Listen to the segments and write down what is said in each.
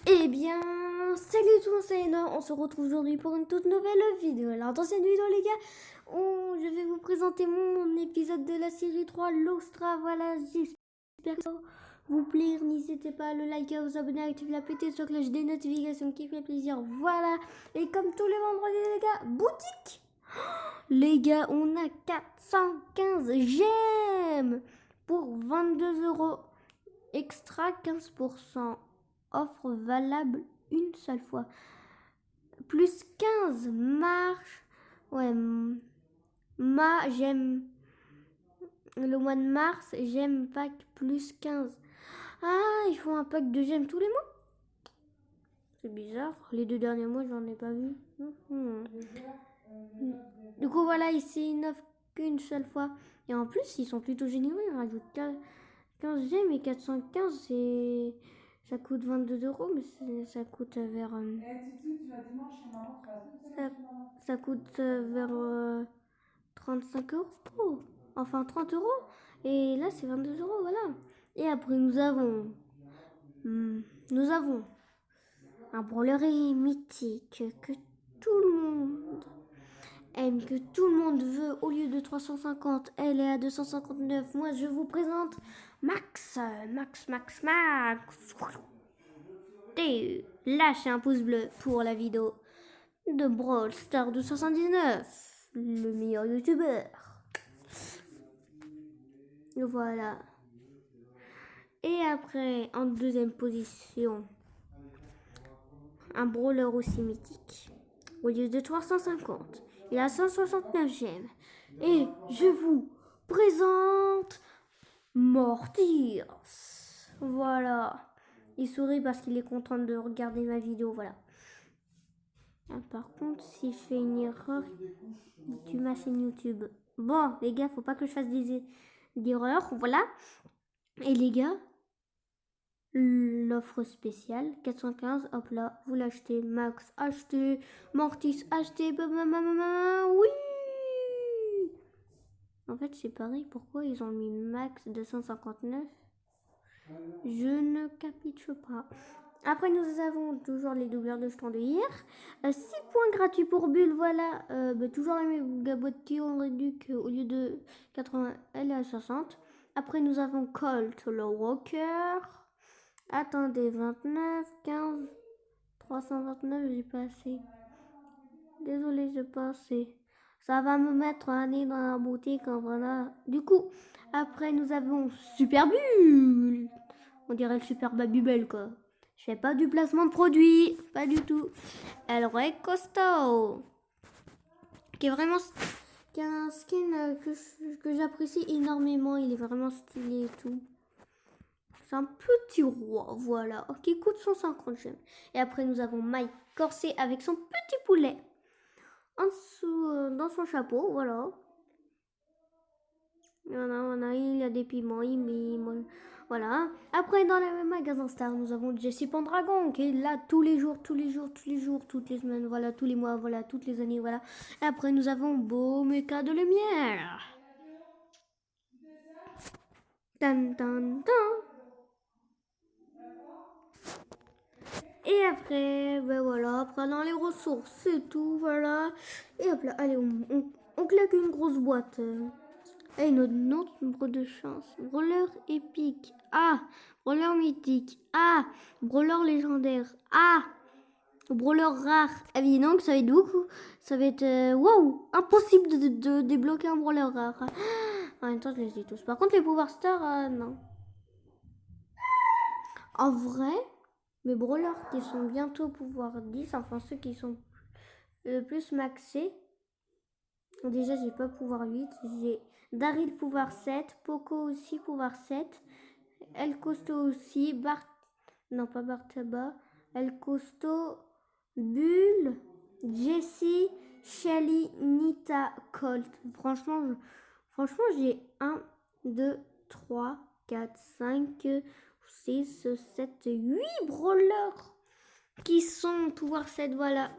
Eh bien, salut tout le monde, c'est Ena. On se retrouve aujourd'hui pour une toute nouvelle vidéo. Alors, dans cette vidéo, les gars, je vais vous présenter mon épisode de la série 3, l'Ostra. Voilà, j'espère que ça va vous plaire. N'hésitez pas à le liker, à vous abonner, à activer la petite cloche des notifications qui fait plaisir. Voilà, et comme tous les vendredis, les gars, boutique. Les gars, on a 415 gemmes pour 22 € extra 15%. Offre valable une seule fois. Plus 15 marche. Ouais, j'aime. Le mois de mars, j'aime pack plus 15. Ah, ils font un pack de gemmes tous les mois. C'est bizarre. Les 2 derniers mois, j'en ai pas vu. Du coup, voilà, ici, ils n'offrent qu'une seule fois. Et en plus, ils sont plutôt généreux. Ils rajoutent 15 gemmes et 415, ça coûte 22 €, mais ça coûte vers. Ça, ça coûte vers 35 €. Enfin, 30 €. Et là, c'est 22 €, voilà. Et après, nous avons un brawler mythique que tout le monde aime, que tout le monde veut. Au lieu de 350, elle est à 259. Moi, je vous présente Max. Et lâchez un pouce bleu pour la vidéo de Brawl Star 279, le meilleur youtubeur. Voilà. Et après, en deuxième position, un brawler aussi mythique. Au lieu de 350, il a 169 gemmes. Et je vous présente Mortis. Voilà. Il sourit parce qu'il est content de regarder ma vidéo, voilà. Ah, par contre, s'il fait une erreur, il tue ma chaîne YouTube. Bon, les gars, faut pas que je fasse d'erreurs, voilà. Et les gars, l'offre spéciale, 415, hop là, vous l'achetez. Max, acheté. Mortis, acheté. Oui. En fait, c'est pareil. Pourquoi ils ont mis Max 259? Je ne capite pas. Après, nous avons toujours les doubleurs de jetons de hier. 6 points gratuits pour Bulle, voilà. Toujours la même gabotte qui ont réduit au lieu de 80, elle est à 60. Après, nous avons Colt, le Walker. Attendez, 29, 15, 329, j'ai pas assez. Désolée, j'ai pas assez. Ça va me mettre un nez dans la boutique, voilà. Du coup, après, nous avons Super Bulle. On dirait le Super Babybel, quoi. Je fais pas du placement de produit, pas du tout. El Rey Costaud, qui est vraiment, qui a un skin que j'apprécie énormément. Il est vraiment stylé et tout. C'est un petit roi, voilà, qui coûte 150 gemmes. Et après, nous avons Mike Corset avec son petit poulet en dessous, dans son chapeau, voilà. Voilà, il y a des piments, il mime. Voilà. Après, dans le même magasin Star, nous avons Jessie Pendragon qui est là tous les jours, toutes les semaines, voilà, tous les mois, voilà, toutes les années, voilà. Et après, nous avons Beau Mecha de lumière. Tan, tan, tan. Et après, ben voilà, après dans les ressources, c'est tout, voilà. Et hop là, allez, on claque une grosse boîte. Et notre nombre de chance. Brawler épique. Ah. Brawler mythique. Ah. Brawler légendaire. Ah. Brawler rare. Évidemment que ça va être beaucoup. Ça va être... Waouh. Impossible de débloquer un brawler rare. En même temps, je les ai tous. Par contre, les pouvoirs stars, non. En vrai, mes brawlers qui sont bientôt pouvoir 10, enfin ceux qui sont le plus maxés. Déjà, j'ai pas pouvoir 8. J'ai Daryl pouvoir 7. Poco aussi pouvoir 7. El Costo aussi. Non, pas Bartaba. El Costo. Bull. Jessie. Shelly. Nita. Colt. Franchement, j'ai 1, 2, 3, 4, 5, 6, 7, 8 brawlers qui sont pouvoir 7. Voilà.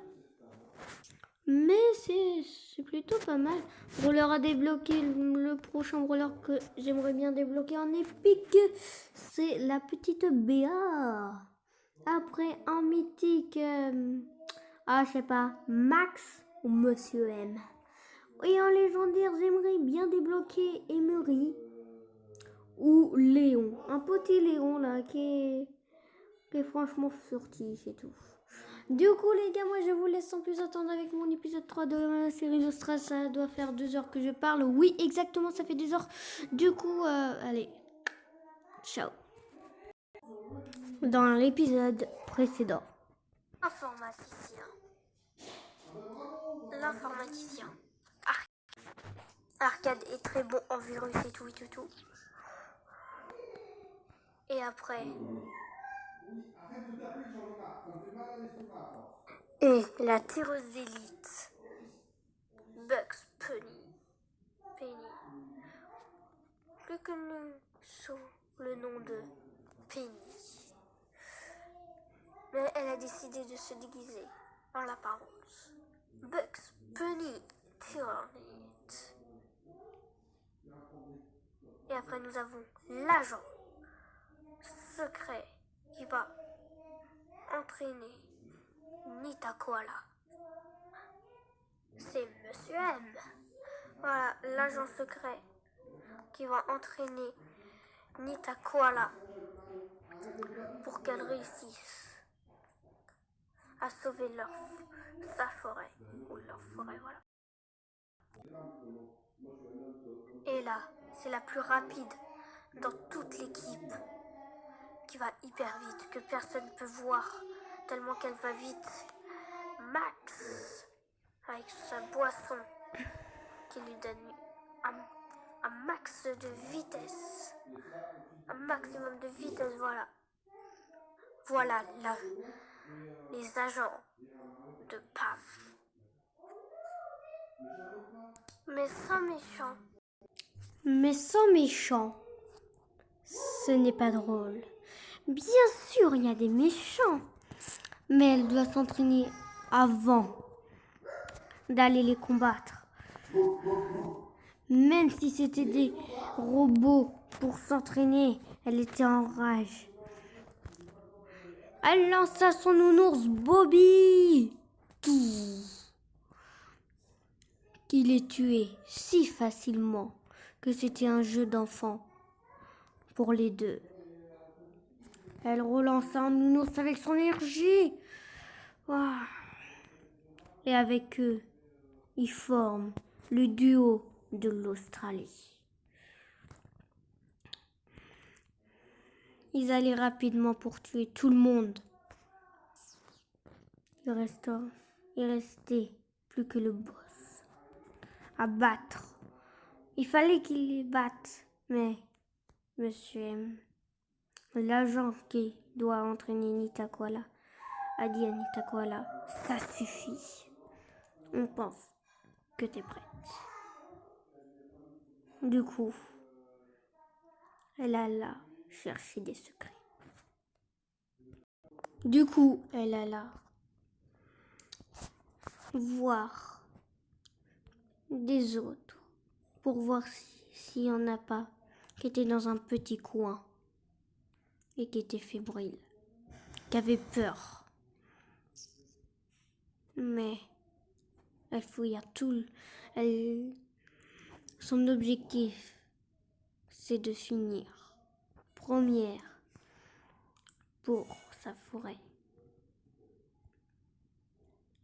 Mais c'est plutôt pas mal. Brawler à débloquer, le prochain brawler que j'aimerais bien débloquer en épique, c'est la petite Béa. Après, un mythique, je sais pas, Max ou Monsieur M. Et en légendaire, j'aimerais bien débloquer Emery ou Léon. Un petit Léon là qui est franchement furtif et tout. Du coup les gars, moi je vous laisse sans plus attendre avec mon épisode 3 de la série Nostra. Ça doit faire 2 heures que je parle. Oui, exactement, ça fait 2 heures. Du coup, allez, ciao. Dans l'épisode précédent. Informaticien. L'informaticien. Arcade est très bon en virus et tout et tout. Et après... Et la tireuse d'élite. Bugs Penny. Plus connu sous le nom de Penny. Mais elle a décidé de se déguiser en l'apparence. Bugs Bunny Tyrannite. Et après nous avons l'agent secret qui va entraîner Nita Koala. C'est Monsieur M. Voilà, l'agent secret qui va entraîner Nita Koala pour qu'elle réussisse à sauver sa forêt, ou leur forêt, voilà. Et là, c'est la plus rapide dans toute l'équipe, qui va hyper vite, que personne ne peut voir, tellement qu'elle va vite. Max, avec sa boisson, qui lui donne un max de vitesse. Un maximum de vitesse, voilà. Voilà là, les agents de PAF. Mais sans méchant. Mais sans méchant, ce n'est pas drôle. Bien sûr, il y a des méchants. Mais elle doit s'entraîner avant d'aller les combattre. Même si c'était des robots pour s'entraîner, elle était en rage. Elle lança son nounours Bobby, qui les tuait si facilement que c'était un jeu d'enfant pour les deux. Elle relança un nounours avec son énergie. Wow. Et avec eux, ils forment le duo de l'Australie. Ils allaient rapidement pour tuer tout le monde. Il restait plus que le boss à battre. Il fallait qu'il les batte. Mais Monsieur M, l'agent qui doit entraîner Nita Koala, a dit à Nita Koala, ça suffit. On pense que t'es prête. Du coup, elle alla chercher des secrets. Du coup, elle alla voir des autres pour voir s'il n'y en a pas qui étaient dans un petit coin et qui étaient fébriles, qui avaient peur. Mais elle fouilla tout. Son objectif, c'est de finir première pour sa forêt.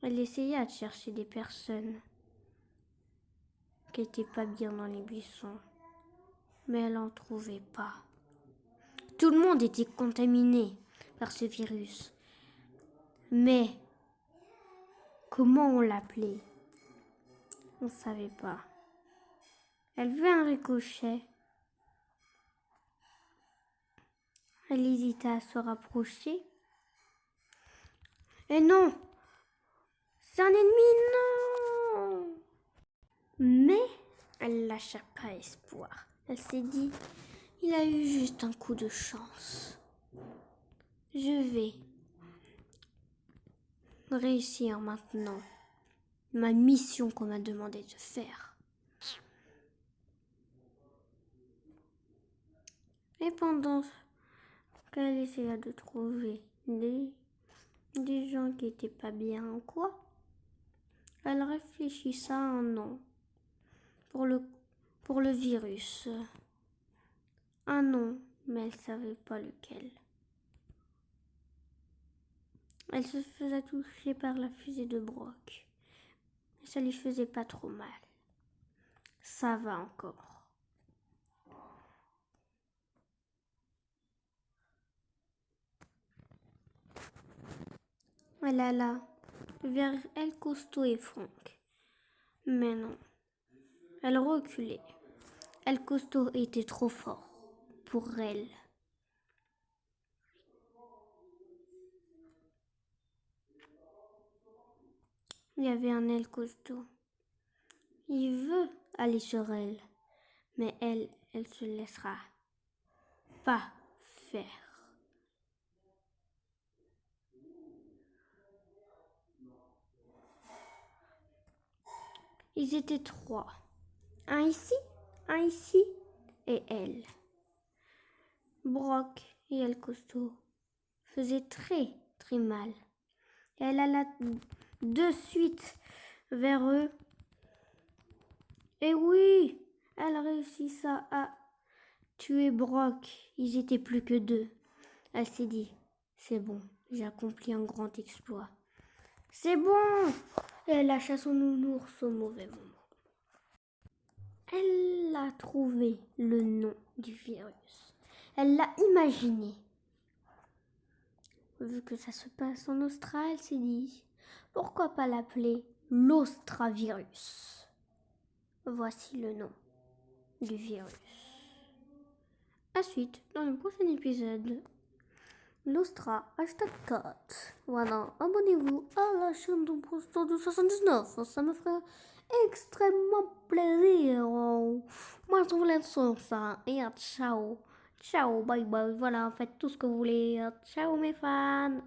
Elle essaya de chercher des personnes qui n'étaient pas bien dans les buissons, mais elle n'en trouvait pas. Tout le monde était contaminé par ce virus. Mais comment on l'appelait? On ne savait pas. Elle vit un ricochet. Elle hésita à se rapprocher. Et non! C'est un ennemi, non! Mais elle lâcha pas espoir. Elle s'est dit, il a eu juste un coup de chance. Je vais réussir maintenant ma mission qu'on m'a demandé de faire. Et pendant qu'elle essaya de trouver des gens qui étaient pas bien ou quoi. Elle réfléchissait à un nom pour le virus. Un nom, mais elle savait pas lequel. Elle se faisait toucher par la fusée de Brock. Mais ça lui faisait pas trop mal. Ça va encore. Elle alla vers El Costo et Franck. Mais non, elle reculait. El Costo était trop fort pour elle. Il y avait un El Costo. Il veut aller sur elle, mais elle se laissera pas faire. Ils étaient trois. Un ici et elle. Brock et El Costo faisaient très mal. Elle alla de suite vers eux. Et oui, elle réussit à tuer Brock. Ils étaient plus que deux. Elle s'est dit, c'est bon, j'ai accompli un grand exploit. C'est bon! Et elle lâcha son nounours au mauvais moment. Elle a trouvé le nom du virus. Elle l'a imaginé. Vu que ça se passe en Australie, elle s'est dit, pourquoi pas l'appeler l'Austravirus? Voici le nom du virus. À suite, dans le prochain épisode, l'Austra, #4. Voilà, abonnez-vous à la chaîne de Posto de 79. Ça me ferait extrêmement plaisir. Moi, je vous laisse sur ça. Et ciao. Ciao, bye bye. Voilà, faites tout ce que vous voulez. Ciao, mes fans.